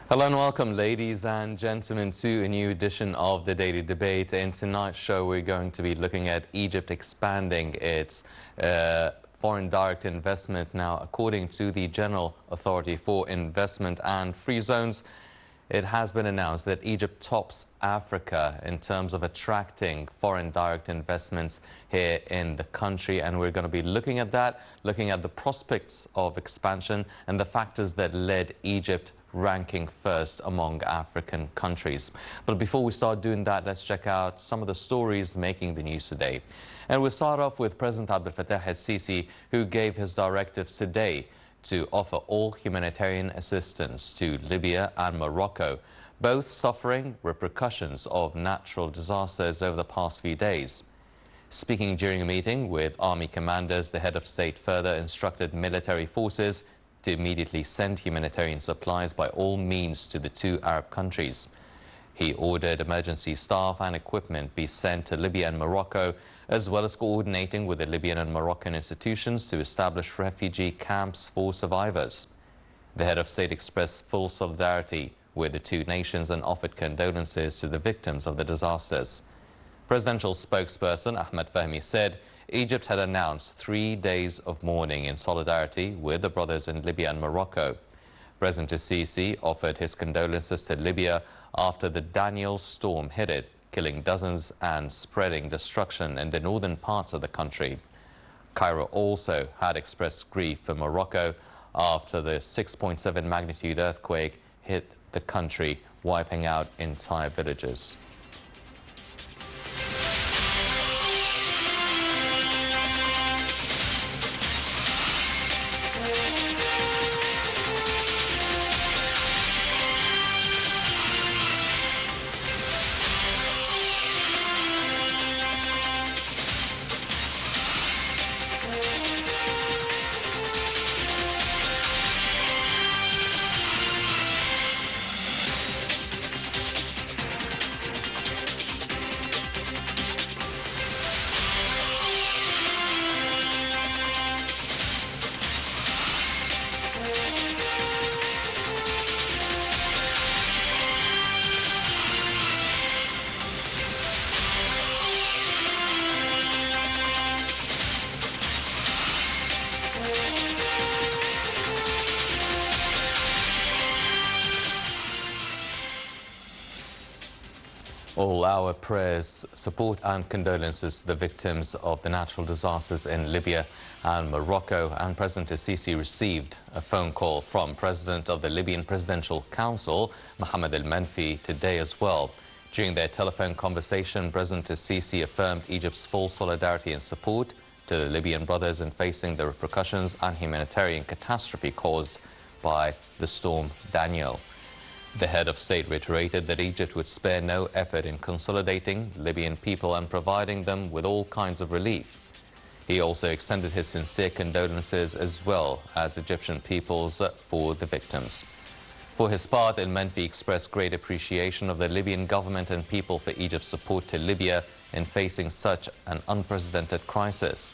Hello and welcome, ladies and gentlemen, to a new edition of the Daily Debate. In tonight's show, we're going to be looking at Egypt expanding its foreign direct investment. Now, according to the General Authority for Investment and Free Zones, it has been announced that Egypt tops Africa in terms of attracting foreign direct investments here in the country. And we're going to be looking at that, looking at the prospects of expansion and the factors that led Egypt ranking first among African countries. But before we start doing that, let's check out some of the stories making the news today. And we'll start off with President Abdel Fattah el-Sisi, who gave his directives today to offer all humanitarian assistance to Libya and Morocco, both suffering repercussions of natural disasters over the past few days. Speaking during a meeting with army commanders, the head of state further instructed military forces to immediately send humanitarian supplies by all means to the two Arab countries. He ordered emergency staff and equipment be sent to Libya and Morocco, as well as coordinating with the Libyan and Moroccan institutions to establish refugee camps for survivors. The head of state expressed full solidarity with the two nations and offered condolences to the victims of the disasters. Presidential spokesperson Ahmed Fahmy said Egypt had announced 3 days of mourning in solidarity with the brothers in Libya and Morocco. President el-Sisi offered his condolences to Libya after the Daniel storm hit it, killing dozens and spreading destruction in the northern parts of the country. Cairo also had expressed grief for Morocco after the 6.7 magnitude earthquake hit the country, wiping out entire villages. All our prayers, support and condolences to the victims of the natural disasters in Libya and Morocco. And President el-Sisi received a phone call from President of the Libyan Presidential Council, Mohammed al-Menfi, today as well. During their telephone conversation, President el-Sisi affirmed Egypt's full solidarity and support to the Libyan brothers in facing the repercussions and humanitarian catastrophe caused by the storm Daniel. The head of state reiterated that Egypt would spare no effort in consolidating Libyan people and providing them with all kinds of relief. He also extended his sincere condolences as well as Egyptian peoples for the victims. For his part, al-Menfi expressed great appreciation of the Libyan government and people for Egypt's support to Libya in facing such an unprecedented crisis.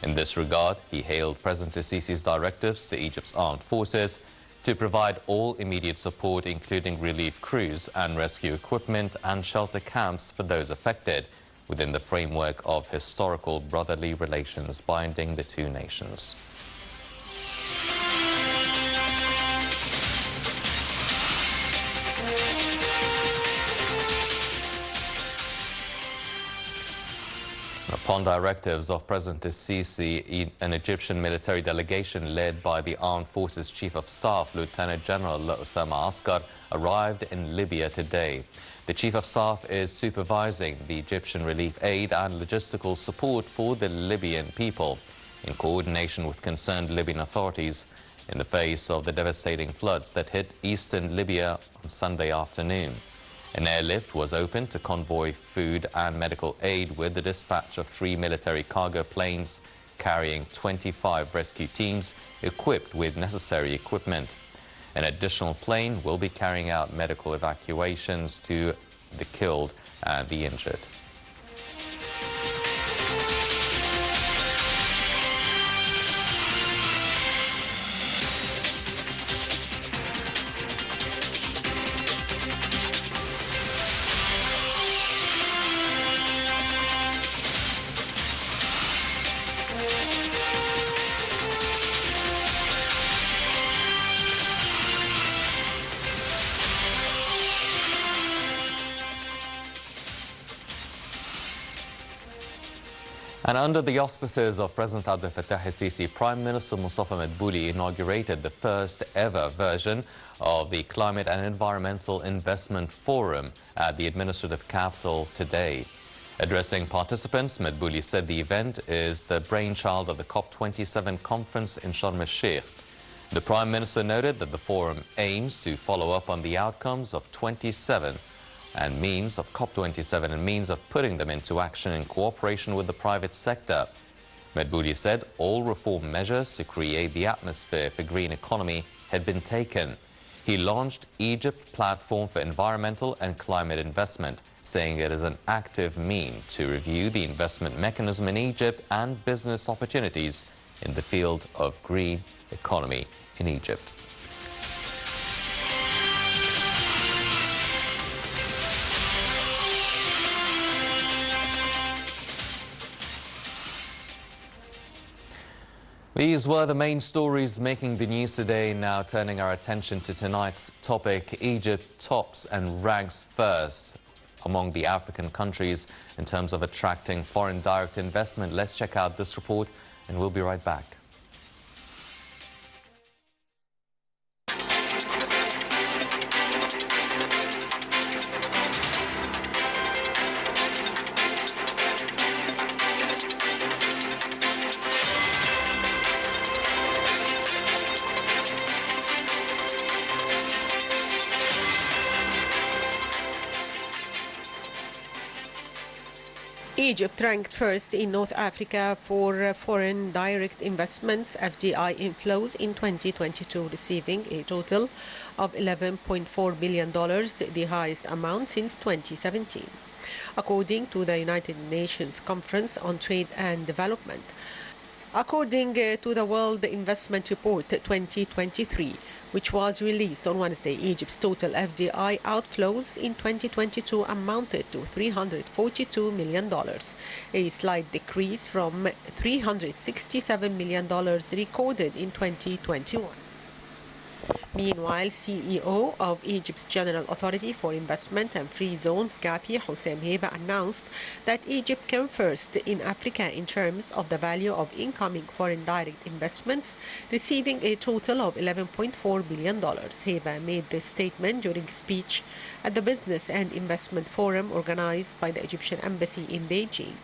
In this regard, he hailed President el-Sisi's directives to Egypt's armed forces to provide all immediate support, including relief crews and rescue equipment and shelter camps for those affected, within the framework of historical brotherly relations binding the two nations. Upon directives of President el-Sisi, an Egyptian military delegation led by the Armed Forces Chief of Staff, Lieutenant General Osama Askar, arrived in Libya today. The Chief of Staff is supervising the Egyptian relief aid and logistical support for the Libyan people, in coordination with concerned Libyan authorities, in the face of the devastating floods that hit eastern Libya on Sunday afternoon. An airlift was opened to convoy food and medical aid with the dispatch of 3 military cargo planes carrying 25 rescue teams equipped with necessary equipment. An additional plane will be carrying out medical evacuations to the killed and the injured. And under the auspices of President Abdel Fattah el-Sisi, Prime Minister Mustafa Madbouli inaugurated the first ever version of the Climate and Environmental Investment Forum at the administrative capital today. Addressing participants, Madbouli said the event is the brainchild of the COP27 conference in Sharm el-Sheikh. The Prime Minister noted that the forum aims to follow up on the outcomes of COP27 and means of putting them into action in cooperation with the private sector. Madbouli said all reform measures to create the atmosphere for green economy had been taken. He launched Egypt Platform for Environmental and Climate Investment, saying it is an active means to review the investment mechanism in Egypt and business opportunities in the field of green economy in Egypt. These were the main stories making the news today. Now turning our attention to tonight's topic. Egypt tops and ranks first among the African countries in terms of attracting foreign direct investment. Let's check out this report and we'll be right back. Egypt ranked first in North Africa for foreign direct investments (FDI) inflows in 2022, receiving a total of $11.4 billion, the highest amount since 2017, according to the United Nations Conference on Trade and Development. According to the World Investment Report 2023, which was released on Wednesday, Egypt's total FDI outflows in 2022 amounted to $342 million, a slight decrease from $367 million recorded in 2021. Meanwhile, CEO of Egypt's General Authority for Investment and Free Zones, Ghafi Hossein Heba, announced that Egypt came first in Africa in terms of the value of incoming foreign direct investments, receiving a total of $11.4 billion. Heba made this statement during a speech at the Business and Investment Forum organized by the Egyptian Embassy in Beijing.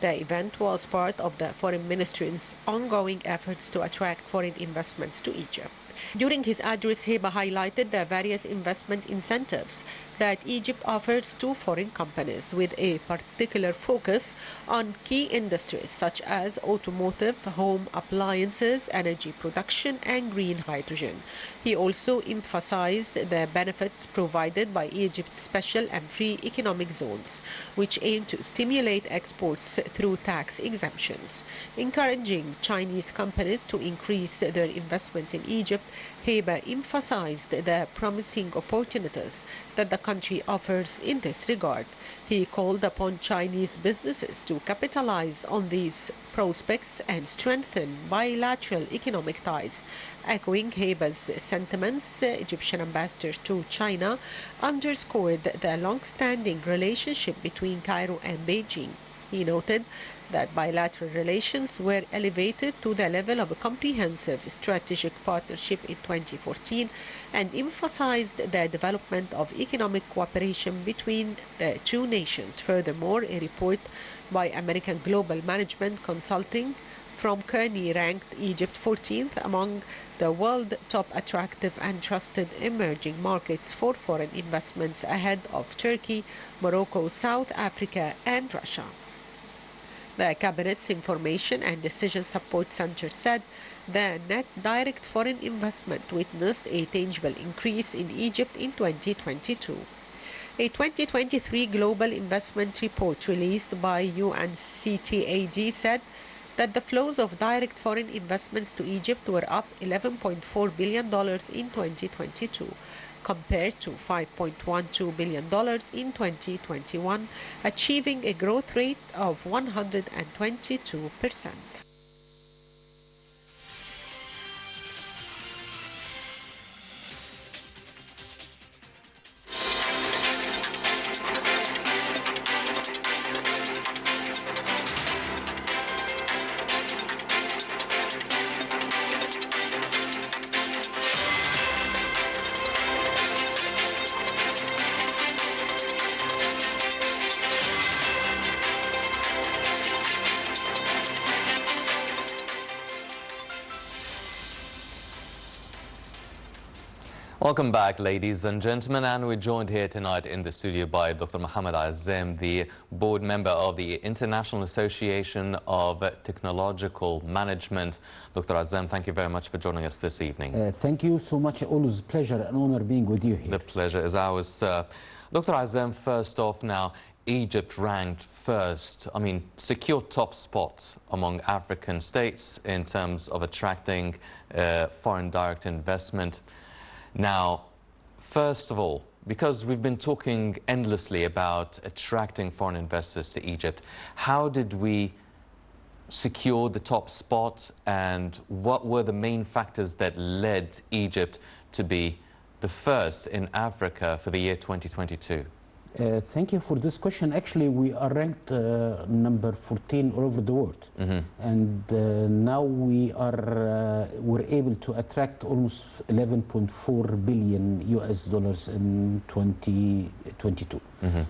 The event was part of the Foreign Ministry's ongoing efforts to attract foreign investments to Egypt. During his address, Heba highlighted the various investment incentives that Egypt offers to foreign companies, with a particular focus on key industries such as automotive, home appliances, energy production, and green hydrogen. He also emphasized the benefits provided by Egypt's special and free economic zones, which aim to stimulate exports through tax exemptions. Encouraging Chinese companies to increase their investments in Egypt, Heba emphasized the promising opportunities that the country offers in this regard. He called upon Chinese businesses to capitalize on these prospects and strengthen bilateral economic ties. Echoing Heba's sentiments, Egyptian ambassador to China underscored the long-standing relationship between Cairo and Beijing. He noted that bilateral relations were elevated to the level of a comprehensive strategic partnership in 2014 and emphasized the development of economic cooperation between the two nations. Furthermore, a report by American Global Management Consulting from Kearney ranked Egypt 14th among the world's top attractive and trusted emerging markets for foreign investments, ahead of Turkey, Morocco, South Africa, and Russia. The Cabinet's Information and Decision Support Center said the net direct foreign investment witnessed a tangible increase in Egypt in 2022. A 2023 Global Investment Report released by UNCTAD said that the flows of direct foreign investments to Egypt were up $11.4 billion in 2022, compared to $5.12 billion in 2021, achieving a growth rate of 122%. Welcome back, ladies and gentlemen, and we're joined here tonight in the studio by Dr. Mohammed Azam, the board member of the International Association of Technological Management. Dr. Azam, thank you very much for joining us this evening. Thank you so much. Always a pleasure and honor being with you here. The pleasure is ours, sir. Dr. Azam, first off now, Egypt ranked first, secured top spot among African states in terms of attracting foreign direct investment. Now, first of all, because we've been talking endlessly about attracting foreign investors to Egypt, how did we secure the top spot, and what were the main factors that led Egypt to be the first in Africa for the year 2022? Thank you for this question. Actually, we are ranked number 14 all over the world. And now we're able to attract almost 11.4 billion US dollars in 2022.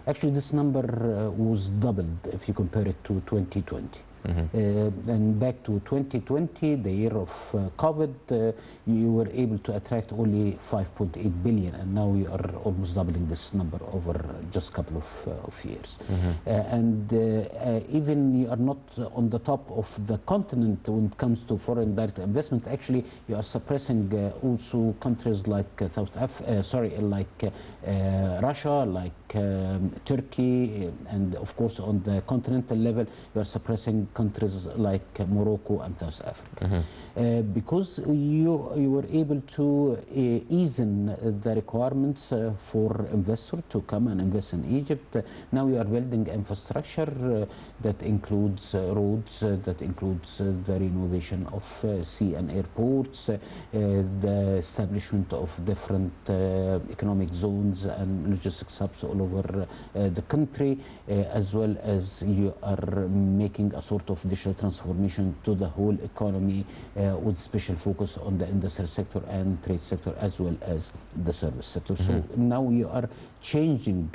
Actually, this number was doubled if you compare it to 2020. And back to 2020, the year of COVID, you were able to attract only 5.8 billion, and now we are almost doubling this number over just a couple of years. And even you are not on the top of the continent when it comes to foreign direct investment. Actually, you are suppressing also countries like Russia, like Turkey, and of course on the continental level, you are suppressing countries like Morocco and South Africa. Because you were able to ease in the requirements for investors to come and invest in Egypt. Now we are building infrastructure that includes roads, that includes the renovation of sea and airports, the establishment of different economic zones and logistics hubs all over the country, as well as you are making a sort of digital transformation to the whole economy with special focus on the industrial sector and trade sector as well as the service sector. So now we are changing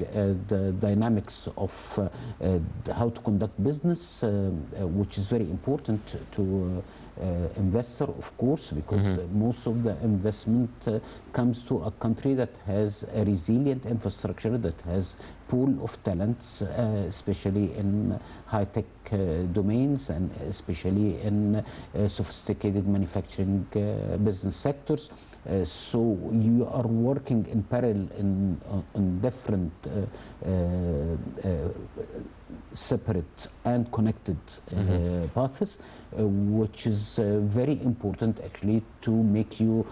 the dynamics of how to conduct business, which is very important to investor, of course, because most of the investment comes to a country that has a resilient infrastructure, that has pool of talents, especially in high-tech domains and especially in sophisticated manufacturing business sectors. So you are working in parallel in different separate and connected paths, which is very important actually to make you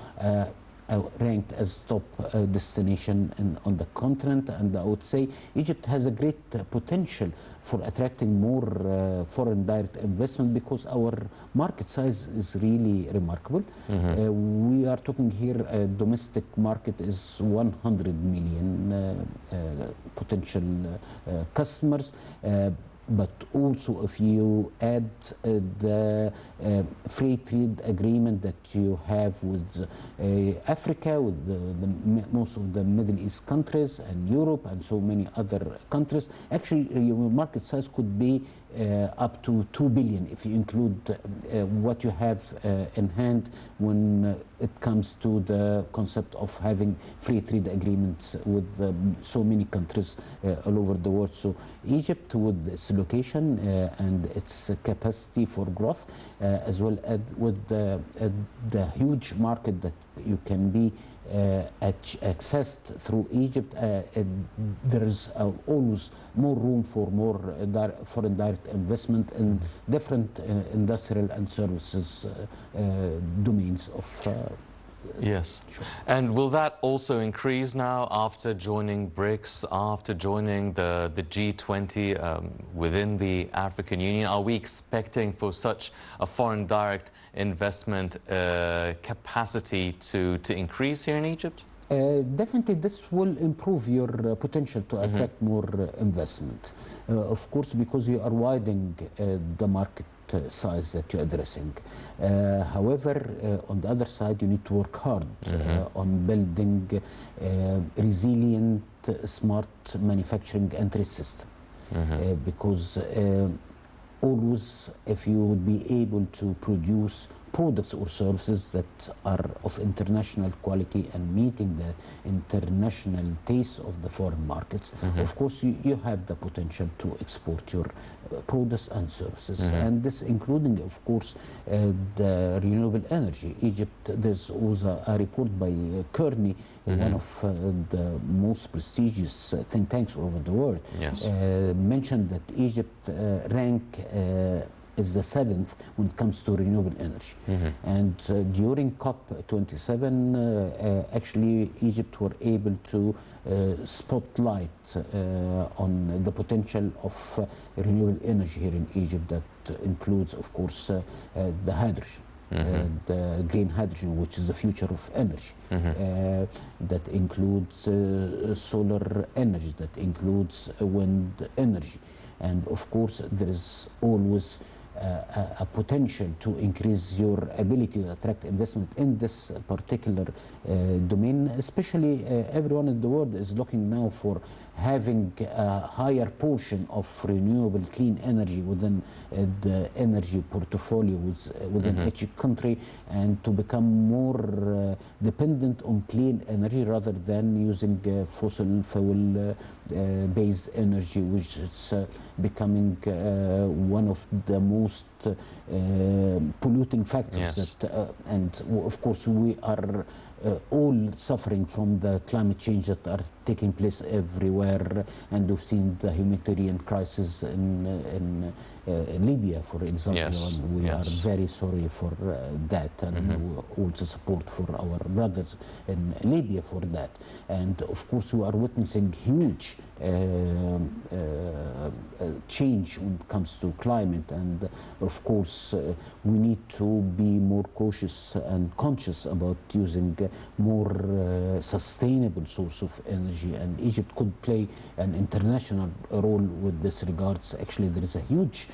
ranked as top destination on the continent. And I would say Egypt has a great potential for attracting more foreign direct investment because our market size is really remarkable. We are talking here, domestic market is 100 million potential customers. But also if you add the free trade agreement that you have with Africa, with most of the Middle East countries and Europe and so many other countries, actually your market size could be up to 2 billion if you include what you have in hand when it comes to the concept of having free trade agreements with so many countries all over the world. So Egypt, with its location and its capacity for growth, as well as with the huge market that you can be accessed through Egypt, there is always more room for more foreign direct investment in different industrial and services domains of Yes. Sure. And will that also increase now after joining BRICS, after joining the G20 within the African Union? Are we expecting for such a foreign direct investment capacity to increase here in Egypt? Definitely this will improve your potential to attract more investment. Of course, because you are widening the market size that you're addressing. However, on the other side, you need to work hard on building resilient, smart manufacturing and trade system. Because always, if you would be able to produce products or services that are of international quality and meeting the international taste of the foreign markets, of course you have the potential to export your products and services. And this including, of course, the renewable energy. Egypt, there's also a report by Kearney, one of the most prestigious think tanks all over the world, mentioned that Egypt is the 7th when it comes to renewable energy. And during COP27, actually Egypt were able to spotlight on the potential of renewable energy here in Egypt. That includes, of course, the hydrogen. The green hydrogen, which is the future of energy, that includes solar energy, that includes wind energy, and of course there is always a potential to increase your ability to attract investment in this particular domain. Especially everyone in the world is looking now for having a higher portion of renewable clean energy within the energy portfolio within each country, and to become more dependent on clean energy rather than using fossil fuel based energy, which is becoming one of the most polluting factors. And of course we are all suffering from the climate change that are taking place everywhere, and we've seen the humanitarian crisis in Libya, for example. We are very sorry for that, and also support for our brothers in Libya for that. And of course we are witnessing huge change when it comes to climate, and of course we need to be more cautious and conscious about using more sustainable source of energy, and Egypt could play an international role with this regards. Actually there is a huge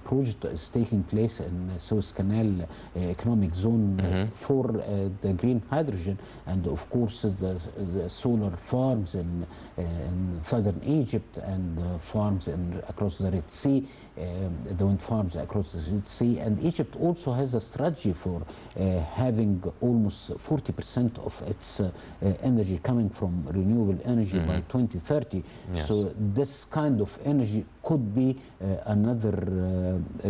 project that is taking place in Suez Canal economic zone for the green hydrogen, and of course the solar farms in southern Egypt, and farms across the Red Sea, the wind farms across the Red Sea. And Egypt also has a strategy for having almost 40% of its energy coming from renewable energy by 2030. So this kind of energy could be another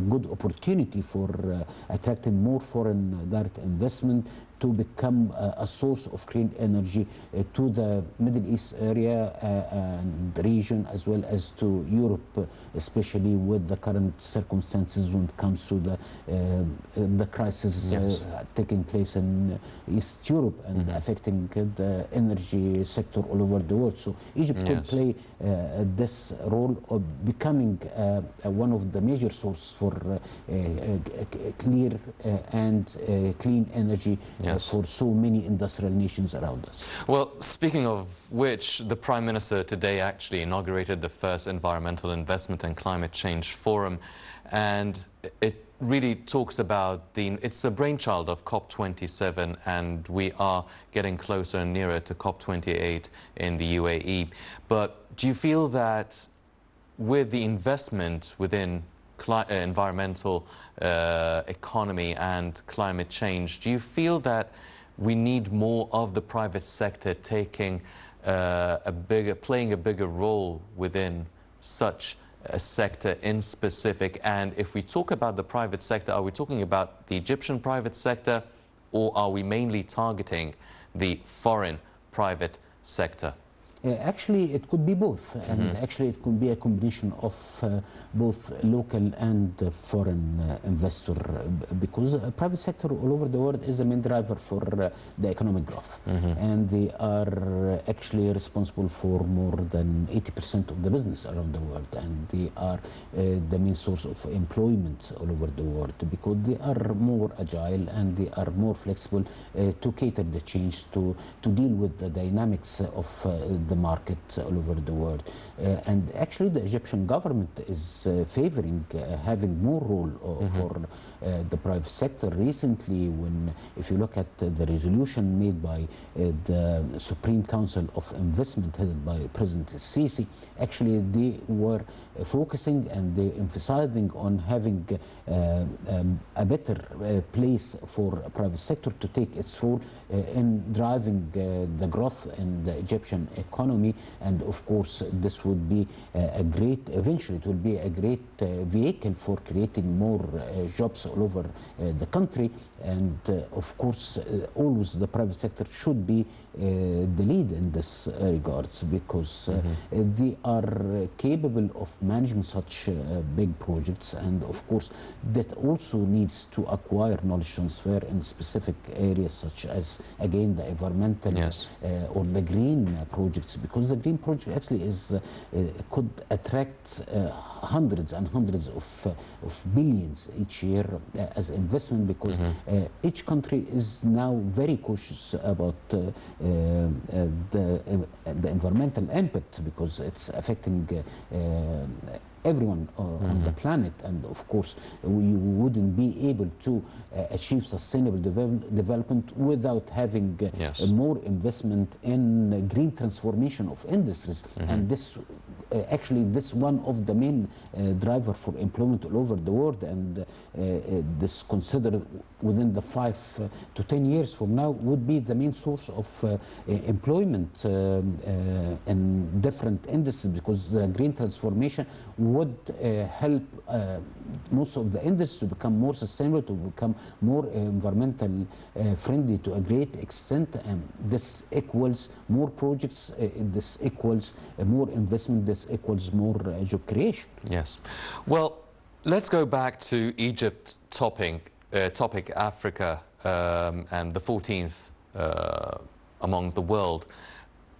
good opportunity for attracting more foreign direct investment, to become a source of clean energy to the Middle East area and region, as well as to Europe, especially with the current circumstances when it comes to the crisis taking place in East Europe and affecting the energy sector all over the world. So Egypt could play this role of becoming one of the major sources for clear and clean energy for so many industrial nations around us. Well, speaking of which, the Prime Minister today actually inaugurated the first Environmental Investment and Climate Change Forum, and it really talks about it's a brainchild of COP27, and we are getting closer and nearer to COP28 in the UAE. But do you feel that with the investment within environmental economy and climate change, do you feel that we need more of the private sector taking playing a bigger role within such a sector in specific? And if we talk about the private sector, are we talking about the Egyptian private sector, or are we mainly targeting the foreign private sector? Actually, it could be both, and actually it could be a combination of both local and foreign investor, because private sector all over the world is the main driver for the economic growth, and they are actually responsible for more than 80% of the business around the world, and they are the main source of employment all over the world, because they are more agile and they are more flexible to cater the change, to deal with the dynamics of the market all over the world. And actually the Egyptian government is favoring having more role for the private sector. Recently, if you look at the resolution made by the Supreme Council of Investment headed by President Sisi, actually they were focusing and they emphasizing on having a better place for private sector to take its role in driving the growth in the Egyptian economy. And of course this would be eventually it will be a great vehicle for creating more jobs all over the country. And of course always the private sector should be the lead in this regards, because they are capable of managing such big projects, and of course that also needs to acquire knowledge transfer in specific areas such as again the environmental or the green projects, because the green project actually is could attract hundreds and hundreds of billions each year as investment, because each country is now very cautious about the environmental impact, because it's affecting everyone on the planet. And of course we wouldn't be able to achieve sustainable development without having more investment in green transformation of industries. And this actually this one of the main driver for employment all over the world, and this considered within the 5 to 10 years from now would be the main source of employment in different industries, because the green transformation would help most of the industries to become more sustainable, to become more environmental friendly to a great extent. And this equals more projects, this equals more investment, this equals more job creation. Yes. Well, let's go back to Egypt topic Africa and the 14th among the world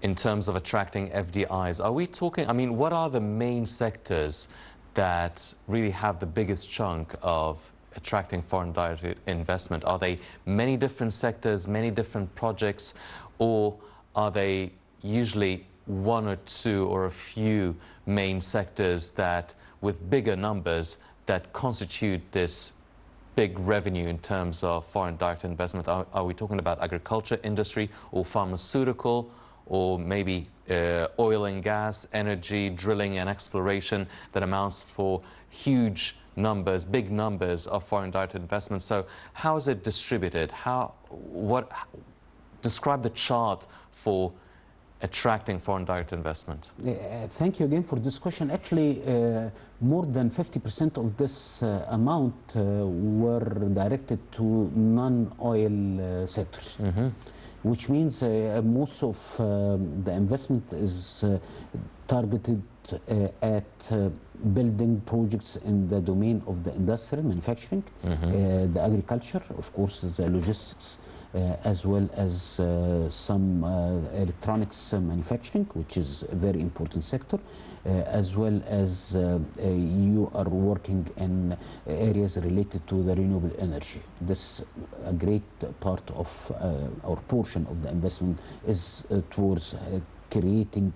in terms of attracting FDIs. Are we talking, I mean, what are the main sectors that really have the biggest chunk of attracting foreign direct investment? Are they many different sectors, many different projects, or are they usually one or two or a few main sectors that with bigger numbers that constitute this big revenue in terms of foreign direct investment? Are we talking about agriculture industry or pharmaceutical, or maybe oil and gas, energy, drilling and exploration that amounts for huge numbers, big numbers of foreign direct investment? So how is it distributed? Describe the chart for attracting foreign direct investment. Thank you again for this question. Actually, more than 50% of this amount were directed to non-oil sectors, which means most of the investment is targeted at building projects in the domain of the industrial manufacturing, the agriculture, of course, the logistics, as well as some electronics manufacturing, which is a very important sector, as well as you are working in areas related to the renewable energy. This a great part of or portion of the investment is towards creating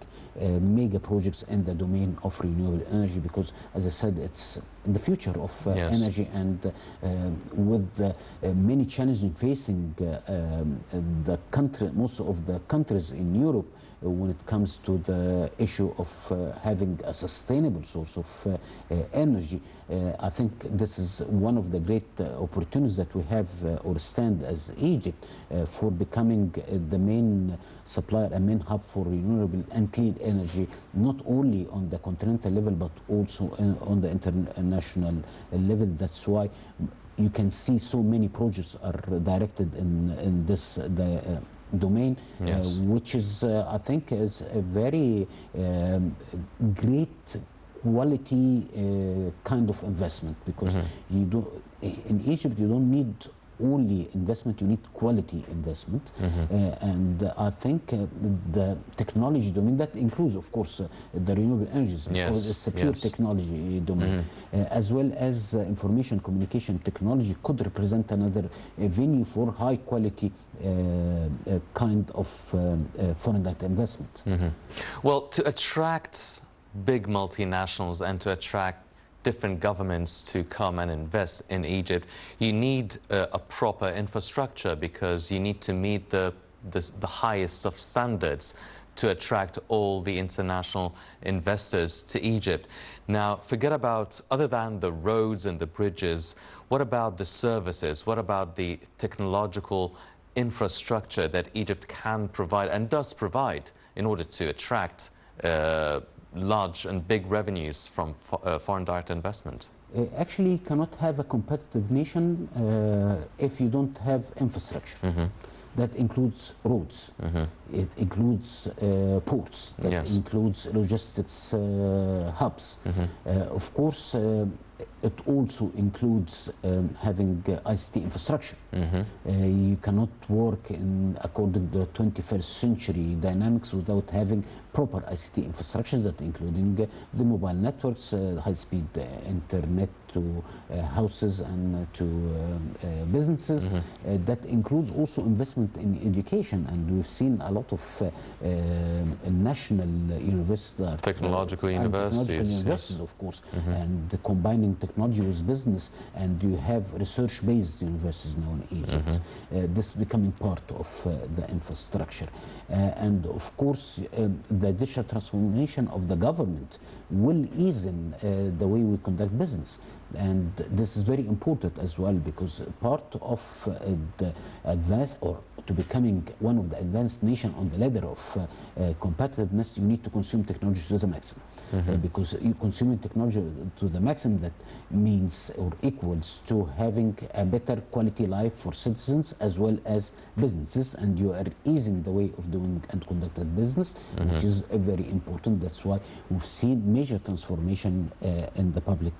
mega projects in the domain of renewable energy, because as I said, it's the future of energy. And with the many challenges facing the country, most of the countries in Europe, when it comes to the issue of having a sustainable source of energy, I think this is one of the great opportunities that we have or stand as Egypt for becoming the main supplier, a main hub for renewable and clean energy, not only on the continental level but also on the international level. That's why you can see so many projects are directed in this domain, which is I think is a very great quality kind of investment, because you do in Egypt you don't need only investment, you need quality investment. And I think the technology domain, that includes, of course, the renewable energies, because it's a pure technology domain, as well as information communication technology could represent another venue for high quality kind of foreign direct investment. Well, to attract big multinationals and to attract different governments to come and invest in Egypt, you need a proper infrastructure, because you need to meet the highest of standards to attract all the international investors to Egypt. Now, forget about, other than the roads and the bridges, what about the services? What about the technological infrastructure that Egypt can provide and does provide in order to attract large and big revenues from foreign direct investment? Actually, you cannot have a competitive nation if you don't have infrastructure. That includes roads, it includes ports, that includes logistics hubs. Of course, it also includes having ICT infrastructure. You cannot work according to the 21st century dynamics without having proper ICT infrastructure, that including the mobile networks, high-speed internet to houses and to businesses. That includes also investment in education, and we've seen a lot of national universities, technological universities, of course, and combining technology with business, and you have research-based universities now in Egypt. This is becoming part of the infrastructure. And of course, the digital transformation of the government will ease in the way we conduct business. And this is very important as well, because part of the advance, or to becoming one of the advanced nation on the ladder of competitiveness, you need to consume technology to the maximum. Because you consuming technology to the maximum, that means or equals to having a better quality life for citizens as well as businesses, and you are easing the way of doing and conducting business, which is very important. That's why we've seen major transformation in the public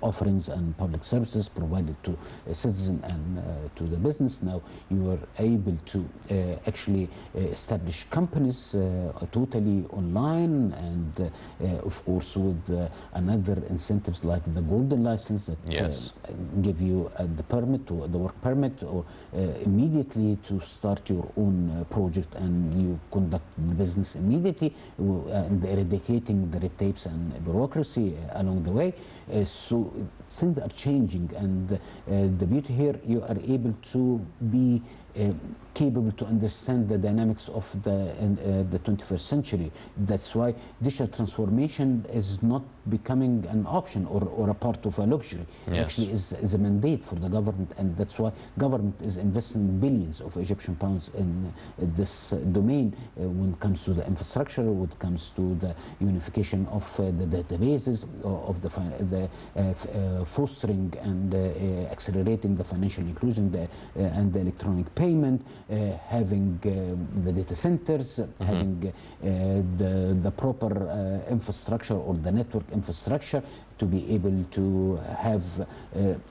offerings and public services provided to citizens and to the business. Now you are able to actually establish companies totally online, and of course with another incentives like the golden license that give you the permit, or the work permit, or immediately to start your own project, and you conduct the business immediately, and eradicating the red tapes and bureaucracy along the way. So things are changing, and the beauty here, you are able to be capable to understand the dynamics of the 21st century. That's why digital transformation is not becoming an option or a part of a luxury. It actually is a mandate for the government, and that's why government is investing billions of Egyptian pounds in this domain when it comes to the infrastructure, when it comes to the unification of the databases, of the fostering and accelerating the financial inclusion and the electronic payment, having the data centers, having the proper infrastructure or the network infrastructure to be able to have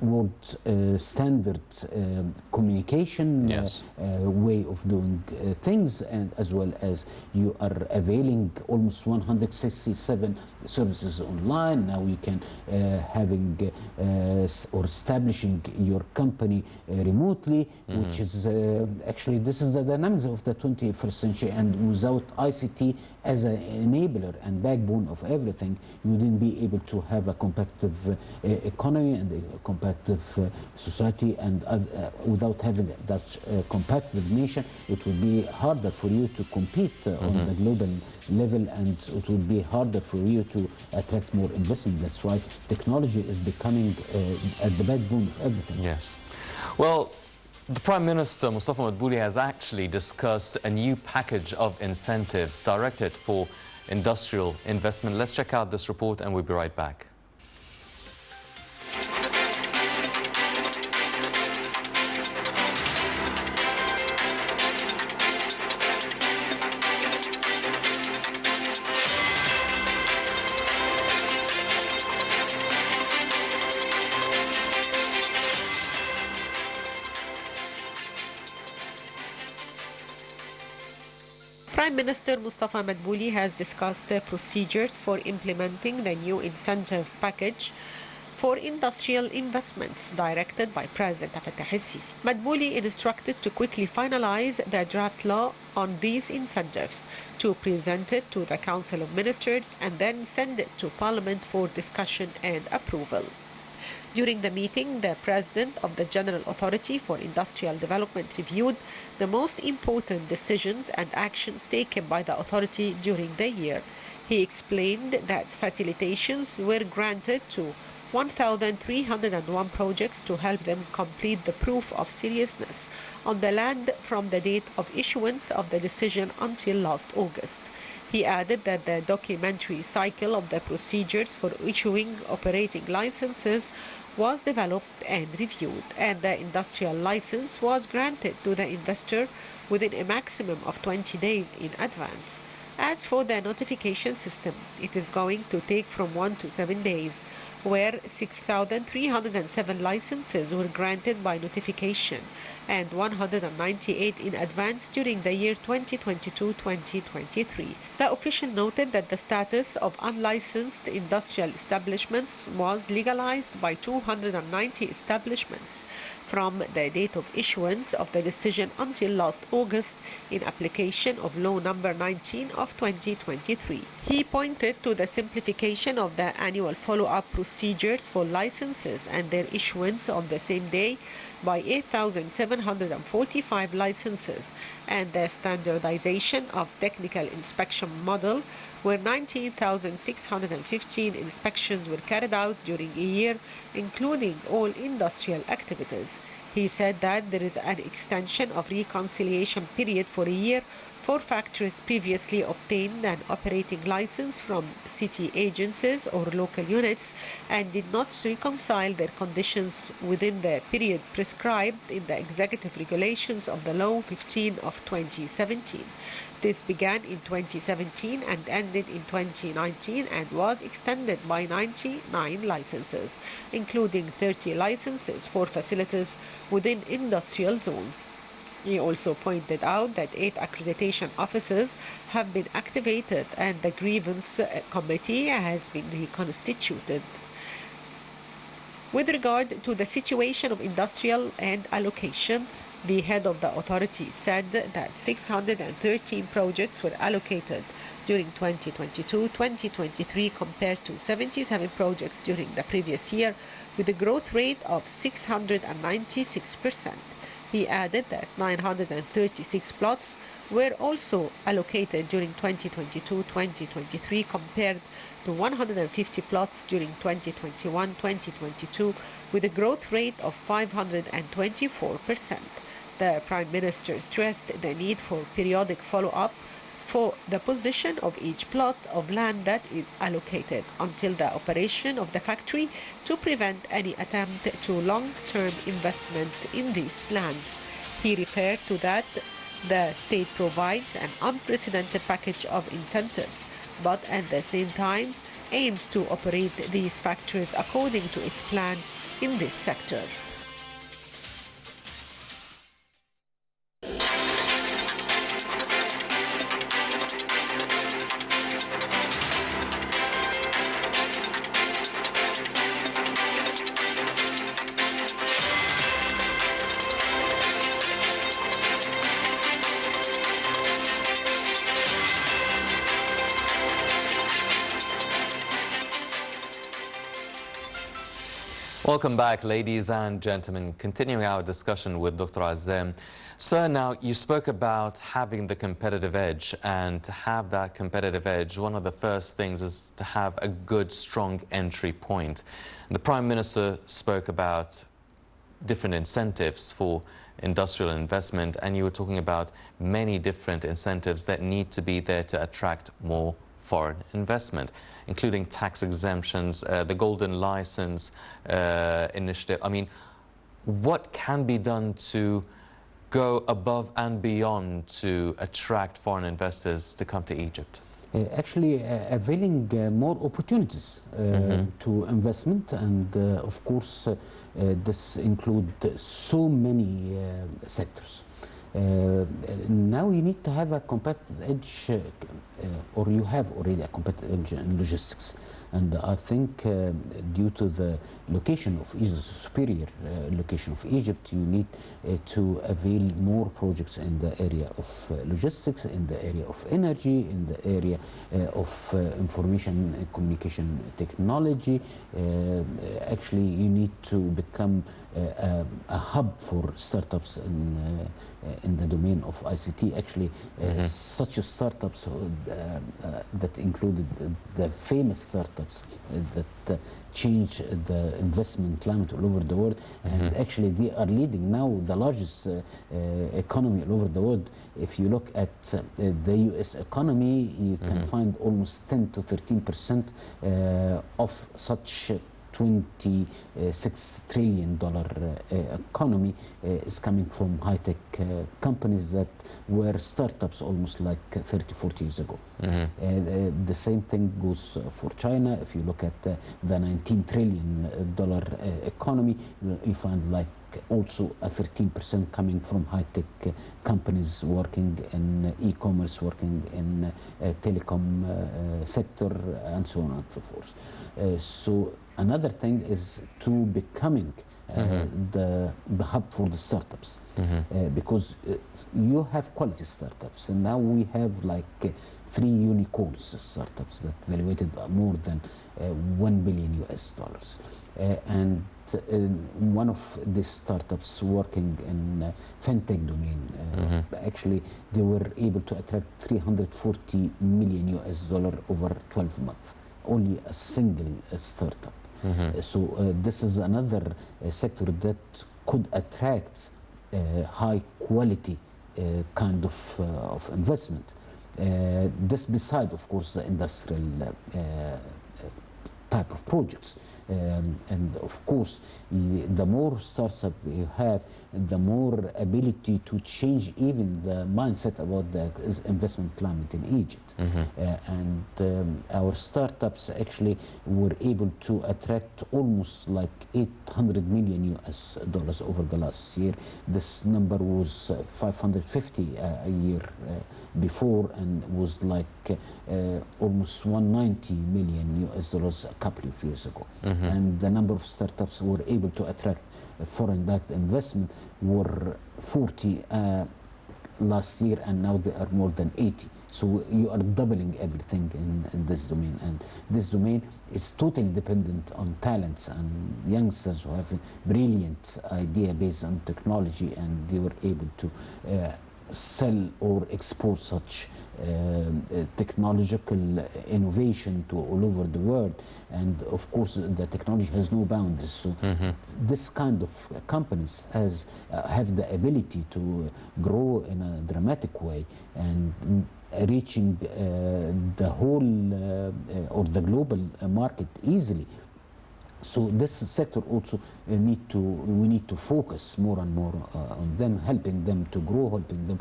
world standard communication way of doing things, and as well as you are availing almost 167 services online. Now you can having or establishing your company remotely, which is actually, this is the dynamics of the 21st century, and without ICT as an enabler and backbone of everything, you wouldn't be able to have a competitive economy and a competitive society, and without having that competitive nation, it would be harder for you to compete on the global level, and it would be harder for you to attract more investment. That's why technology is becoming at the backbone of everything. Yes. Well, the Prime Minister, Mustafa Madbouli, has actually discussed a new package of incentives directed for industrial investment. Let's check out this report and we'll be right back. Prime Minister Mustafa Madbouli has discussed the procedures for implementing the new incentive package for industrial investments directed by President Fattah el-Sisi. Madbouli instructed to quickly finalize the draft law on these incentives, to present it to the Council of Ministers and then send it to Parliament for discussion and approval. During the meeting, the President of the General Authority for Industrial Development reviewed the most important decisions and actions taken by the authority during the year. He explained that facilitations were granted to 1,301 projects to help them complete the proof of seriousness on the land from the date of issuance of the decision until last August. He added that the documentary cycle of the procedures for issuing operating licenses was developed and reviewed, and the industrial license was granted to the investor within a maximum of 20 days in advance. As for the notification system, it is going to take from 1 to 7 days, where 6,307 licenses were granted by notification and 198 in advance during the year 2022-2023. The official noted that the status of unlicensed industrial establishments was legalized by 290 establishments from the date of issuance of the decision until last August in application of Law number 19 of 2023. He pointed to the simplification of the annual follow-up procedures for licenses and their issuance on the same day by 8,745 licenses and the standardization of technical inspection model where 19,615 inspections were carried out during a year, including all industrial activities. He said that there is an extension of reconciliation period for a year for factories previously obtained an operating license from city agencies or local units and did not reconcile their conditions within the period prescribed in the executive regulations of the Law 15 of 2017. This began in 2017 and ended in 2019 and was extended by 99 licenses, including 30 licenses for facilities within industrial zones. He also pointed out that 8 accreditation offices have been activated and the grievance committee has been reconstituted. With regard to the situation of industrial and allocation, the head of the authority said that 613 projects were allocated during 2022-2023 compared to 77 projects during the previous year, with a growth rate of 696%. He added that 936 plots were also allocated during 2022-2023 compared to 150 plots during 2021-2022, with a growth rate of 524%. The Prime Minister stressed the need for periodic follow-up for the position of each plot of land that is allocated until the operation of the factory to prevent any attempt to long-term investment in these lands. He referred to that the state provides an unprecedented package of incentives, but at the same time aims to operate these factories according to its plans in this sector. Welcome back, ladies and gentlemen. Continuing our discussion with Dr. Azam. Sir, now you spoke about having the competitive edge, and to have that competitive edge, one of the first things is to have a good, strong entry point. The Prime Minister spoke about different incentives for industrial investment, and you were talking about many different incentives that need to be there to attract more foreign investment, including tax exemptions, the golden license initiative. I mean, what can be done to go above and beyond to attract foreign investors to come to Egypt? Actually, availing more opportunities to investment, and of course this includes so many sectors. Now you need to have a competitive edge, or you have already a competitive edge in logistics. And I think due to the location of Egypt, the superior location of Egypt, you need to avail more projects in the area of logistics, in the area of energy, in the area of information and communication technology. Actually, you need to become a hub for startups in the domain of ICT. Actually, such startups that included the famous startups that change the investment climate all over the world, and actually they are leading now the largest economy all over the world. If you look at the US economy, you can find almost 10 to 13% of such $26 trillion economy is coming from high-tech companies that were startups almost like 30, 40 years ago. The same thing goes for China. If you look at the $19 trillion economy, you find like also a 13% coming from high-tech companies working in e-commerce, working in telecom sector, and so on and so forth. So another thing is to becoming the hub for the startups, because you have quality startups, and now we have like 3 unicorns startups that valuated more than $1 billion US. And one of these startups working in fintech domain, actually they were able to attract $340 million US over 12 months. Only a single startup. So this is another sector that could attract high quality kind of investment. This beside, of course, the industrial type of projects. And of course, the more startups you have, the more ability to change even the mindset about the investment climate in Egypt. And our startups actually were able to attract almost like $800 million US over the last year. This number was 550 a year before, and was like almost 190 million US dollars a couple of years ago. And the number of startups who were able to attract foreign direct investment were 40 last year, and now they are more than 80. So you are doubling everything in this domain, and this domain is totally dependent on talents and youngsters who have a brilliant idea based on technology, and they were able to sell or export such technological innovation to all over the world. And of course the technology has no boundaries, so this kind of companies have the ability to grow in a dramatic way and reaching the whole or the global market easily. So this sector also we need to focus more and more on them, helping them to grow, helping them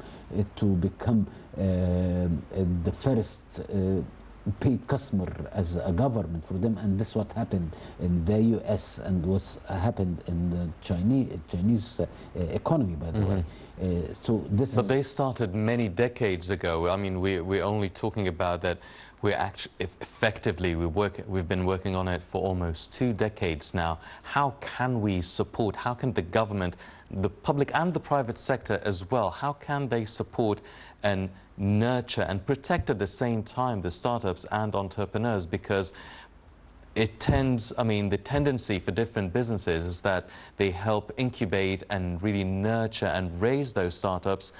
to become the first paid customer as a government for them. And this is what happened in the US and what's happened in the Chinese economy, by the way. So this But they started many decades ago. I mean, we're only talking about that. We're actually effectively we've been working on it for almost 2 decades now. How can we support? How can the government, the public and the private sector as well, how can they support and nurture and protect at the same time the startups and entrepreneurs? Because it tends, I mean, the tendency for different businesses is that they help incubate and really nurture and raise those startups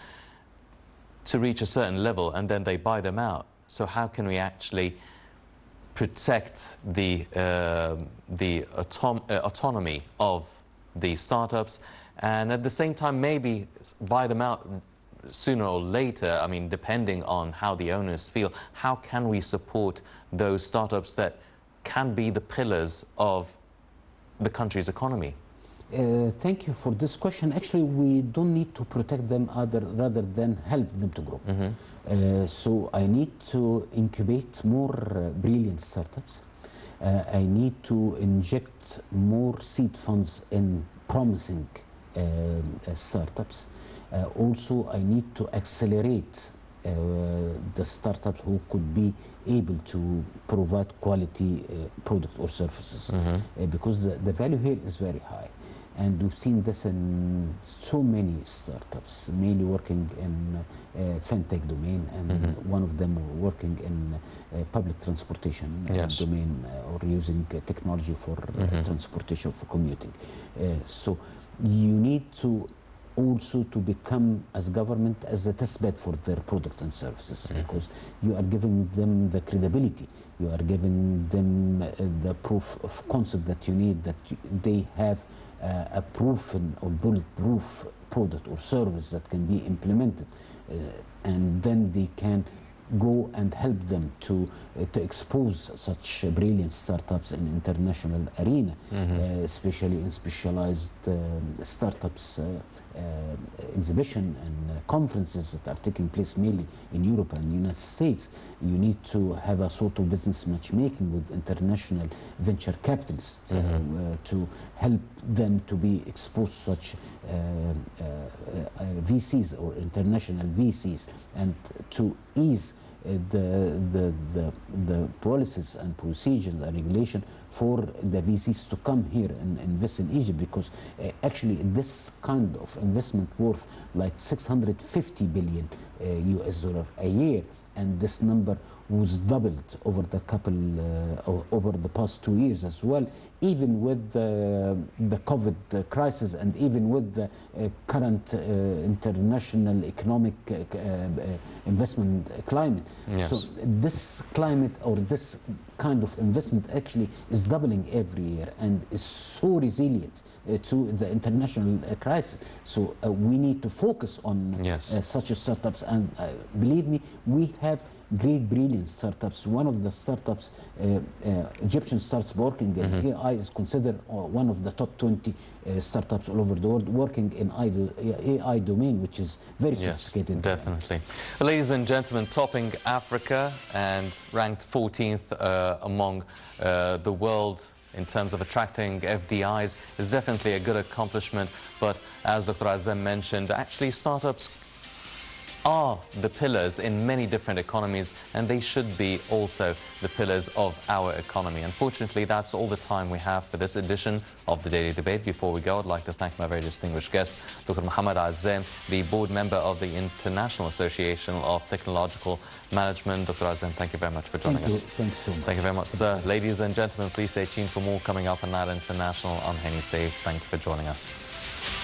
to reach a certain level, and then they buy them out. So how can we actually protect the autonomy of the startups, and at the same time maybe buy them out sooner or later? I mean, depending on how the owners feel, how can we support those startups that can be the pillars of the country's economy? Thank you for this question. Actually, we don't need to protect them rather than help them to grow. So I need to incubate more brilliant startups. I need to inject more seed funds in promising startups. Also, I need to accelerate the startups who could be able to provide quality product or services, because the value here is very high. And we've seen this in so many startups, mainly working in fintech domain, and one of them working in public transportation domain, or using technology for transportation, for commuting. So you need to also to become, as government, as a test bed for their products and services, because you are giving them the credibility, you are giving them the proof of concept that you need, that they have a proven or bulletproof product or service that can be implemented, and then they can go and help them to expose such brilliant startups in international arena, especially in specialized startups exhibition and conferences that are taking place mainly in Europe and the United States. You need to have a sort of business matchmaking with international venture capitalists to help them to be exposed to such VCs or international VCs, and to ease the policies and procedures and regulation for the VCs to come here and invest in Egypt, because actually this kind of investment worth like 650 billion US dollar a year, and this number was doubled over the past 2 years as well, even with the COVID crisis, and even with the current international economic investment climate. Yes. So this climate, or this kind of investment, actually is doubling every year and is so resilient to the international crisis. So we need to focus on such startups, and believe me, we have great, brilliant startups. One of the startups, Egyptian startups working in AI, is considered one of the top 20 startups all over the world working in AI domain, which is very sophisticated. Definitely. Ladies and gentlemen, topping Africa and ranked 14th among the world in terms of attracting FDIs is definitely a good accomplishment. But as Dr. Azam mentioned, actually startups are the pillars in many different economies, and they should be also the pillars of our economy. Unfortunately, that's all the time we have for this edition of the Daily Debate. Before we go, I'd like to thank my very distinguished guest, Dr. Mohammed Azam, the board member of the International Association of Technological Management. Dr. Azam, thank you very much for joining us. Thank you so much. Thank you very much, sir. Ladies and gentlemen, please stay tuned for more coming up on Night International. I'm Henny Saif. Thank you for joining us.